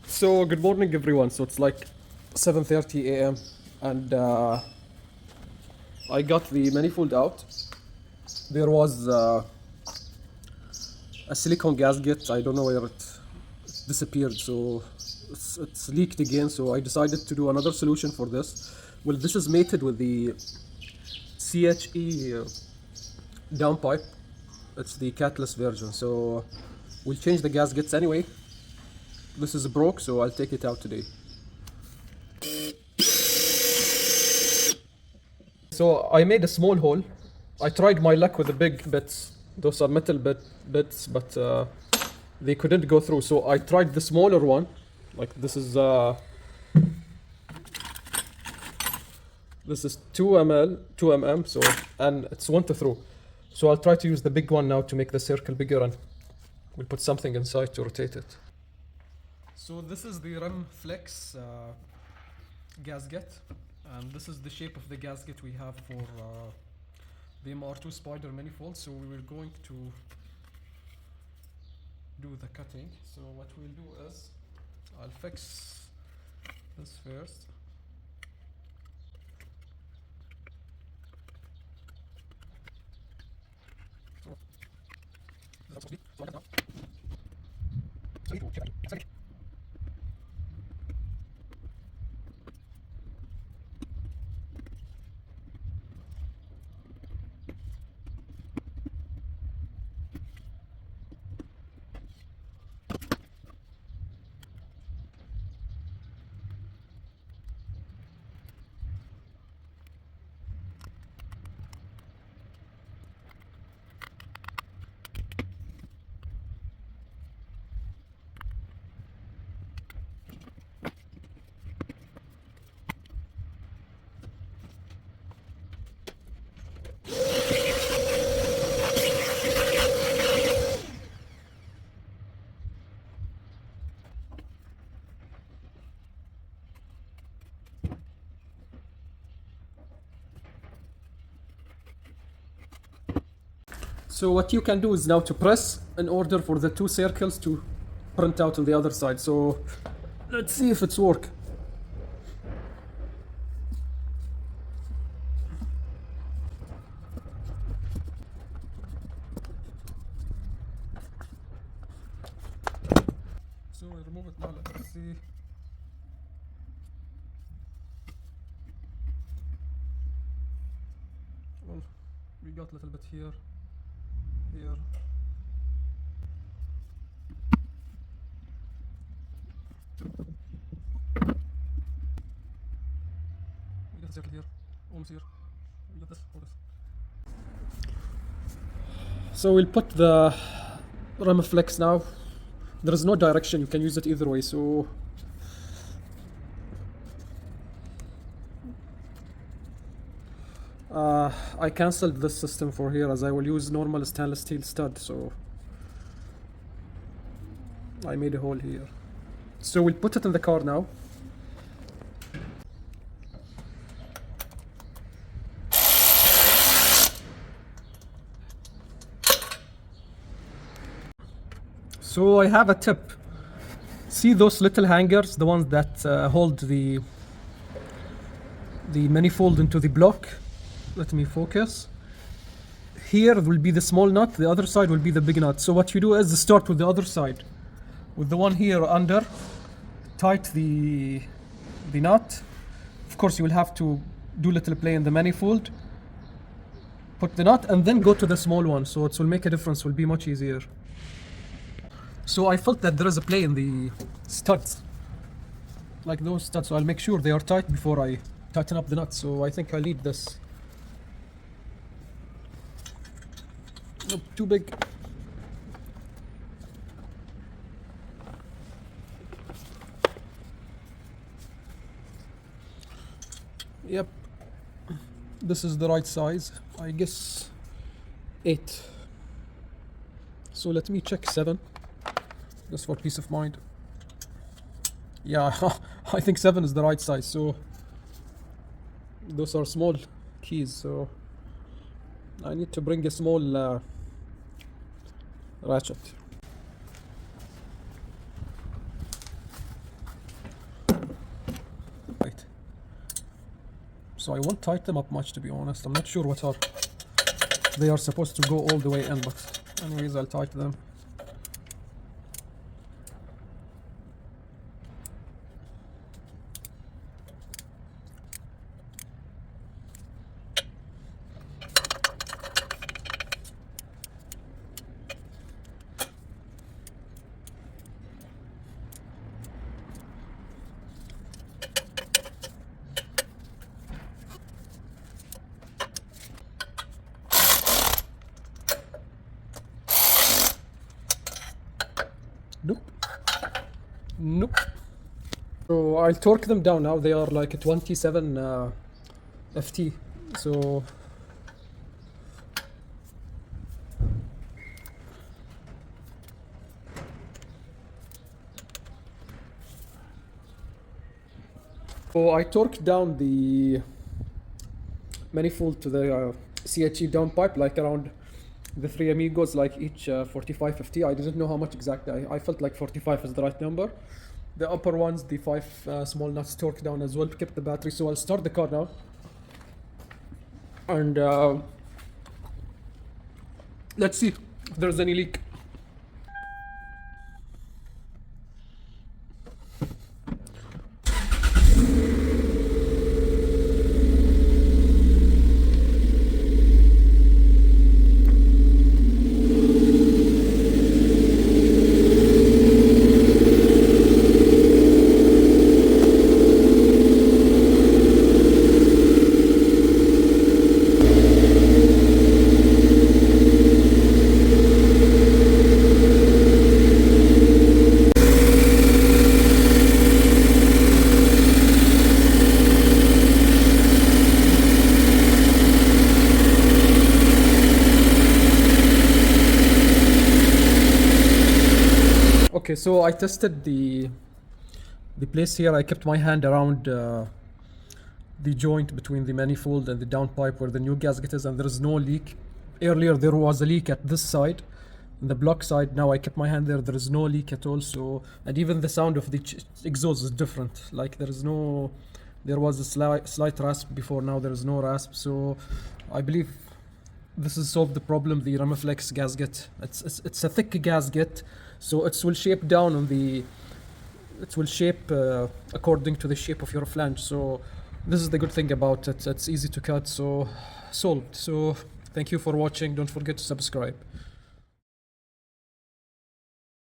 So good morning everyone. So it's like 7:30 a.m. and I got the manifold out. There was a silicone gasket. I don't know where it disappeared. So it's leaked again. So I decided to do another solution for this. Well, this is mated with the CHE downpipe. It's the catless version. So we'll change the gaskets anyway. This is broke, so I'll take it out today. So I made a small hole. I tried my luck with the big bits. Those are metal bits, but they couldn't go through. So I tried the smaller one. Like this is 2 mm. So and it's went through. So I'll try to use the big one now to make the circle bigger, and we'll put something inside to rotate it. So this is the remflex gasket, and this is the shape of the gasket we have for the MR2 spyder manifold. So we were going to do the cutting. So what we'll do is I'll fix this first. So what you can do is now to press in order for the two circles to print out on the other side. So let's see if it's work. So I remove it now, let's see. Well, we got a little bit here. Here. We got a circle here, almost here. We got this, all this. So we'll put the remflex now. There is no direction, you can use it either way. So I cancelled this system for here as I will use normal stainless steel stud, so I made a hole here. So we'll put it in the car now. So I have a tip. See those little hangers, the ones that hold the manifold into the block? Let me focus. Here will be the small nut, the other side will be the big nut. So what you do is start with the other side. With the one here under, tight the nut. Of course you will have to do little play in the manifold. Put the nut and then go to the small one, so it will make a difference, will be much easier. So I felt that there is a play in the studs, like those studs, so I'll make sure they are tight before I tighten up the nut. So I think I'll leave this. Nope, too big. Yep, this is the right size, I guess 8. So let me check 7, just for peace of mind. Yeah, I think 7 is the right size. So those are small keys, so I need to bring a small ratchet. so I won't tighten them up much, to be honest. I'm not sure what are they are supposed to go all the way in, but anyways, I'll tighten them. Nope. Nope. So I'll torque them down now. They are like 27 FT. So I torqued down the manifold to the CHE downpipe, like around the three amigos, like each 45 50. I didn't know how much exactly. I felt like 45 is the right number. The upper ones, the 5 small nuts, torque down as well, kept the battery. So I'll start the car now, and let's see if there's any leak. Okay, so I tested the place here. I kept my hand around the joint between the manifold and the downpipe where the new gasket is, and there is no leak. Earlier there was a leak at this side, in the block side. Now I kept my hand there. There is no leak at all. So, and even the sound of the exhaust is different. Like there was a slight rasp before. Now there is no rasp. So I believe this has solved the problem. The remflex gasket. It's a thick gasket, so it will shape down on the. It will shape according to the shape of your flange. So this is the good thing about it. It's easy to cut. So solved. So thank you for watching. Don't forget to subscribe.